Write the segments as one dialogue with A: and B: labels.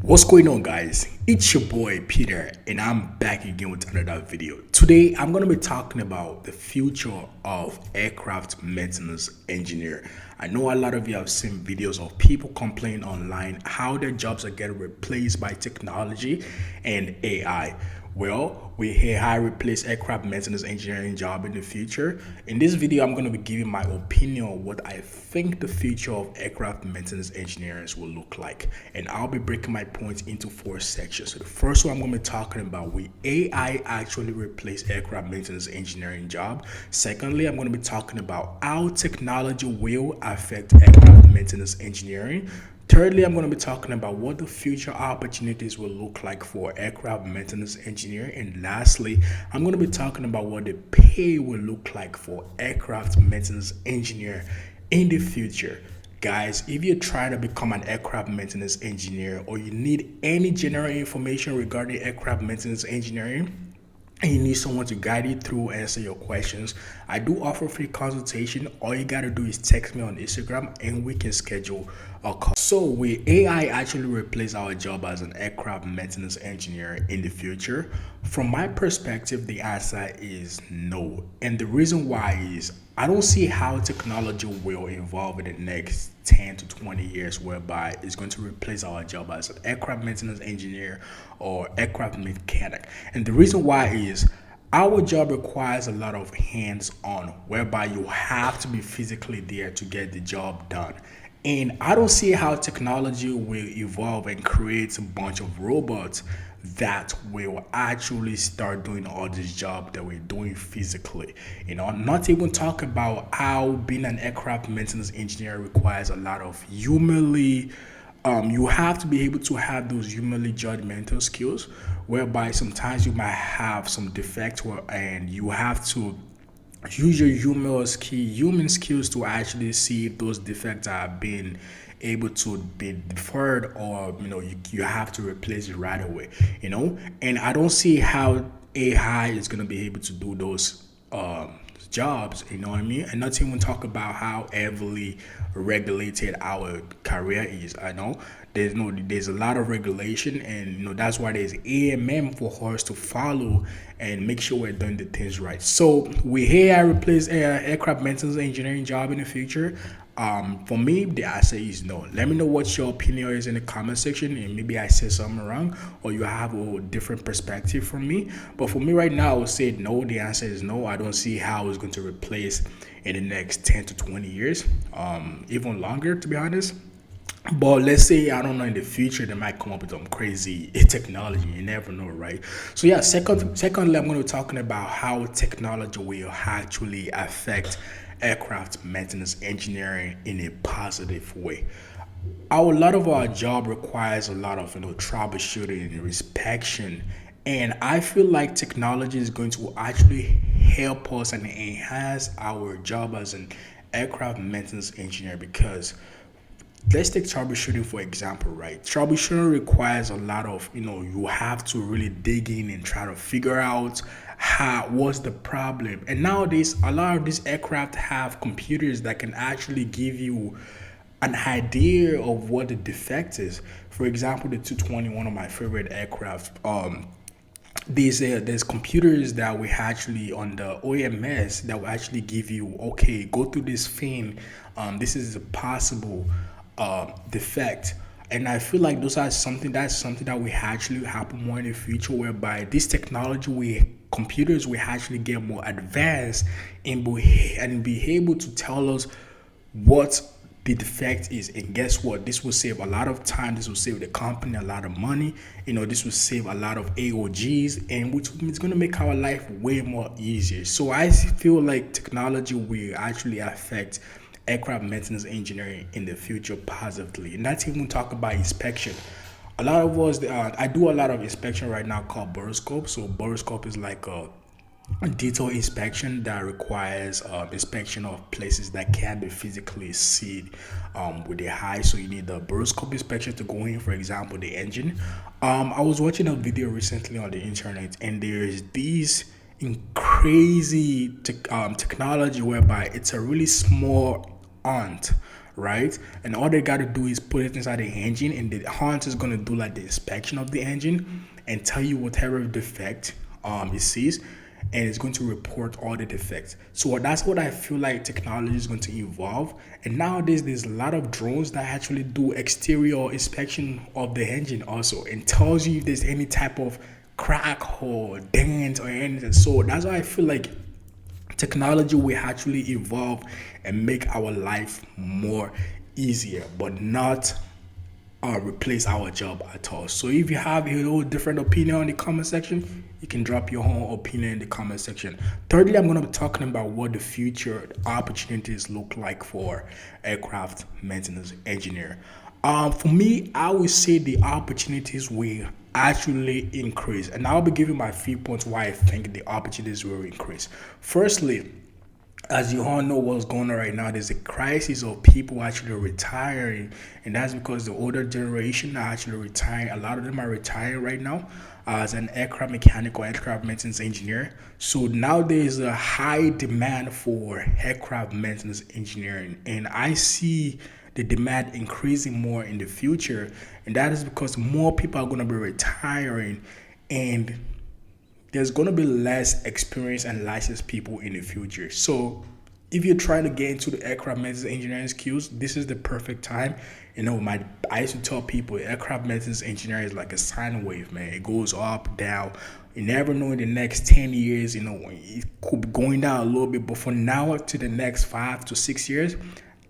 A: What's going on, guys? It's your boy Peter and I'm back again with another video. Today I'm going to be talking about the future of aircraft maintenance engineer. I know a lot of you have seen videos of people complaining online how their jobs are getting replaced by technology and AI. Well, we AI replace aircraft maintenance engineering job in the future. In this video, I'm going to be giving my opinion on what I think the future of aircraft maintenance engineers will look like. And I'll be breaking my points into four sections. So the first one I'm going to be talking about, will AI actually replace aircraft maintenance engineering job? Secondly, I'm going to be talking about how technology will affect aircraft maintenance engineering. Thirdly, I'm going to be talking about what the future opportunities will look like for aircraft maintenance engineer. And lastly, I'm going to be talking about what the pay will look like for aircraft maintenance engineer in the future. Guys, if you're trying to become an aircraft maintenance engineer or you need any general information regarding aircraft maintenance engineering, and you need someone to guide you through answer your questions, I do offer free consultation. All you gotta do is text me on Instagram and we can schedule a call. So will AI actually replace our job as an aircraft maintenance engineer in the future? From my perspective, the answer is no. And the reason why is I don't see how technology will evolve in the next 10 to 20 years whereby it's going to replace our job as an aircraft maintenance engineer or aircraft mechanic. And the reason why is our job requires a lot of hands-on, whereby you have to be physically there to get the job done. And I don't see how technology will evolve and create a bunch of robots that will actually start doing all this job that we're doing physically. Not even talk about how being an aircraft maintenance engineer requires a lot of humanly you have to be able to have those humanly judgmental skills, whereby sometimes you might have some defect and you have to use your human skills to actually see if those defects are being able to be deferred, or you have to replace it right away. And I don't see how AI is going to be able to do those jobs, you know what I mean? And not even talk about how heavily regulated our career is. I know there's a lot of regulation, and that's why there's AMM for us to follow and make sure we're doing the things right. So will AI replace aircraft maintenance engineering job in the future? For me, the answer is no. Let me know what your opinion is in the comment section, and maybe I said something wrong or you have a different perspective from me. But for me right now, I would say no. The answer is no. I don't see how it's going to replace in the next 10 to 20 years, even longer, to be honest. But let's say, I don't know, in the future they might come up with some crazy technology. You never know, right? So yeah, secondly, I'm going to be talking about how technology will actually affect aircraft maintenance engineering in a positive way. A lot of our job requires a lot of troubleshooting and inspection, and I feel like technology is going to actually help us and enhance our job as an aircraft maintenance engineer. Because let's take troubleshooting for example, right? Troubleshooting requires a lot of you have to really dig in and try to figure out what's the problem. And nowadays a lot of these aircraft have computers that can actually give you an idea of what the defect is. For example, the 220, one of my favorite aircraft, there's computers that we actually on the AMEs that will actually give you, okay, go through this thing, this is a possible defect. And I feel like that's something that will actually happen more in the future, whereby this technology computers will actually get more advanced and be able to tell us what the defect is. And guess what? This will save a lot of time. This will save the company a lot of money. This will save a lot of AOGs, and which is going to make our life way more easier. So I feel like technology will actually affect aircraft maintenance engineering in the future positively. And not even talk about inspection. A lot of us, I do a lot of inspection right now called boroscope. So boroscope is like a detailed inspection that requires inspection of places that can't be physically seen with the eye. So you need the boroscope inspection to go in, for example, the engine. I was watching a video recently on the internet, and there's these crazy technology whereby it's a really small ant, right? And all they got to do is put it inside the engine, and the hunter is going to do like the inspection of the engine and tell you whatever defect it sees, and it's going to report all the defects. So that's what I feel like technology is going to evolve. And nowadays there's a lot of drones that actually do exterior inspection of the engine also, and tells you if there's any type of crack or dent or anything. So that's why I feel like technology will actually evolve and make our life more easier, but not replace our job at all. So if you have a little different opinion in the comment section, you can drop your own opinion in the comment section. Thirdly, I'm going to be talking about what the future opportunities look like for aircraft maintenance engineer. For me, I would say the opportunities will actually increase, and I'll be giving my few points why I think the opportunities will increase. Firstly, as you all know what's going on right now, there's a crisis of people actually retiring, and that's because the older generation are actually retiring. A lot of them are retiring right now as an aircraft mechanic or aircraft maintenance engineer. So now there's a high demand for aircraft maintenance engineering, and I see the demand increasing more in the future, and that is because more people are going to be retiring, and there's going to be less experienced and licensed people in the future. So if you're trying to get into the aircraft maintenance engineering skills, this is the perfect time. I used to tell people aircraft maintenance engineering is like a sine wave, man. It goes up, down. You never know in the next 10 years, it could be going down a little bit. But from now to the next 5 to 6 years,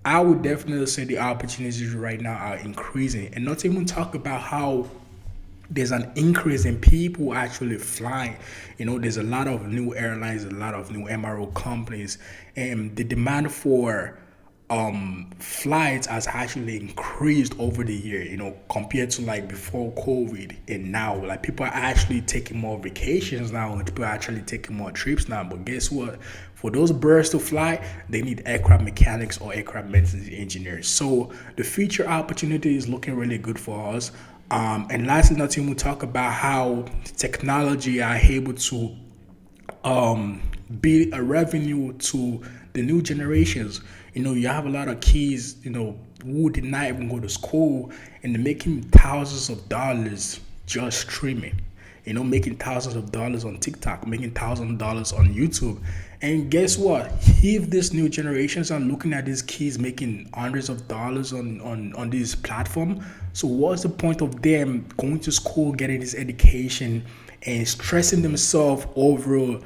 A: I would definitely say the opportunities right now are increasing. And not even talk about how there's an increase in people actually flying. There's a lot of new airlines, a lot of new MRO companies, and the demand for flights has actually increased over the year, compared to like before COVID and now. Like, people are actually taking more vacations now, and people are actually taking more trips now. But guess what? For those birds to fly, they need aircraft mechanics or aircraft maintenance engineers. So the future opportunity is looking really good for us. And lastly, not even talk about how technology are able to be a revenue to the new generations. You have a lot of kids, who did not even go to school, and they're making thousands of dollars just streaming. Making thousands of dollars on TikTok, making thousands of dollars on YouTube. And guess what? If these new generations are looking at these kids making hundreds of dollars on this platform, so what's the point of them going to school, getting this education, and stressing themselves over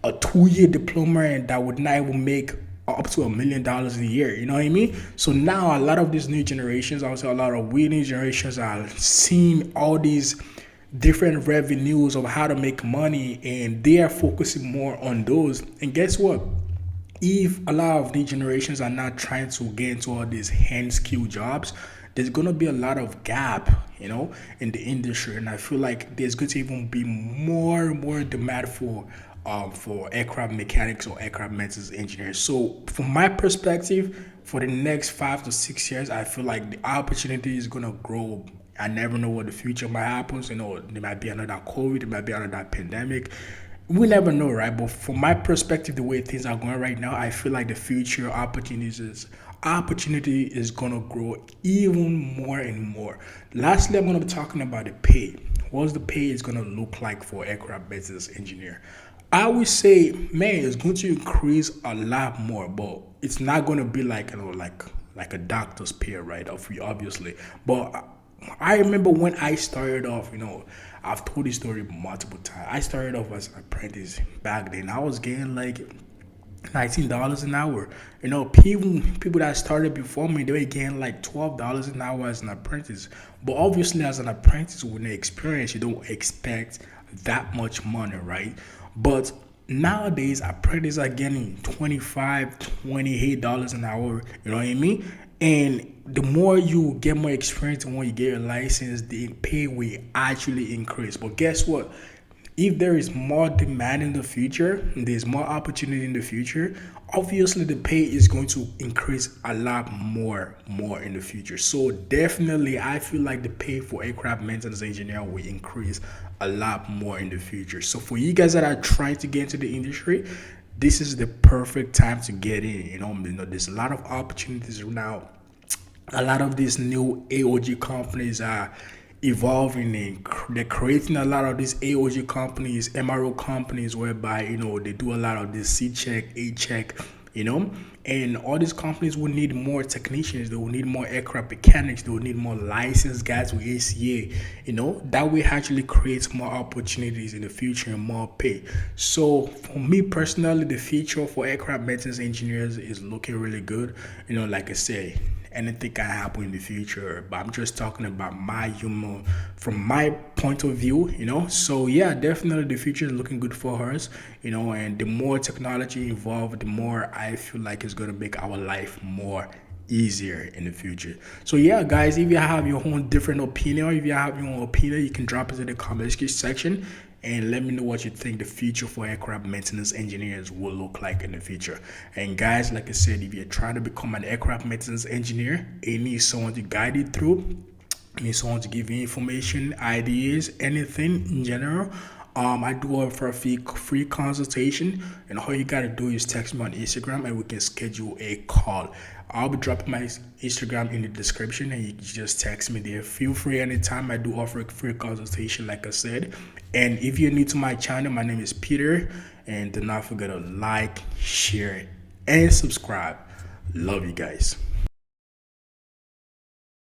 A: a 2-year diploma and that would not even make up to $1 million a year? You know what I mean? So now a lot of these new generations, I would say a lot of new generations are seeing all these different revenues of how to make money, and they are focusing more on those. And guess what? If a lot of the generations are not trying to get into all these hand skill jobs, there's going to be a lot of gap, in the industry. And I feel like there's going to even be more and more demand for aircraft mechanics or aircraft maintenance engineers. So from my perspective, for the next 5 to 6 years, I feel like the opportunity is going to grow. I never know what the future might happen. There might be another COVID, there might be another pandemic. We never know, right? But from my perspective, the way things are going right now, I feel like the future opportunity is gonna grow even more and more. Lastly, I'm gonna be talking about the pay. What's the pay is gonna look like for aircraft maintenance engineer? I would say, man, it's going to increase a lot more, but it's not gonna be like like a doctor's pay, right? Obviously, but I remember when I started off, I've told this story multiple times. I started off as an apprentice back then. I was getting like $19 an hour. People that started before me, they were getting like $12 an hour as an apprentice. But obviously, as an apprentice with no experience, you don't expect that much money, right? But nowadays, apprentices are getting $25, $28 an hour. You know what I mean? And the more you get more experience and when you get your license, the pay will actually increase. But guess what? If there is more demand in the future, there's more opportunity in the future, obviously the pay is going to increase a lot more in the future. So definitely, I feel like the pay for aircraft maintenance engineer will increase a lot more in the future. So for you guys that are trying to get into the industry, this is the perfect time to get in. There's a lot of opportunities now A lot of these new AOG companies are evolving, and they're creating a lot of these AOG companies, MRO companies, whereby they do a lot of this C check, A check, and all these companies will need more technicians. They will need more aircraft mechanics. They will need more licensed guys with ACA. That way actually creates more opportunities in the future and more pay. So for me personally, the future for aircraft maintenance engineers is looking really good. Like I say, anything can happen in the future, but I'm just talking about my human from my point of view. So yeah, definitely the future is looking good for us. And the more technology involved, the more I feel like it's going to make our life more easier in the future. So yeah, guys, if you have your own different opinion, if you have your own opinion, you can drop it in the comment section and let me know what you think the future for aircraft maintenance engineers will look like in the future. And guys, like I said, if you're trying to become an aircraft maintenance engineer and you need someone to guide you through, you need someone to give you information, ideas, anything in general, I do offer a free consultation, and all you gotta do is text me on Instagram, and we can schedule a call. I'll be dropping my Instagram in the description, and you can just text me there. Feel free anytime. I do offer a free consultation, like I said. And if you're new to my channel, my name is Peter, and do not forget to like, share, and subscribe. Love you guys.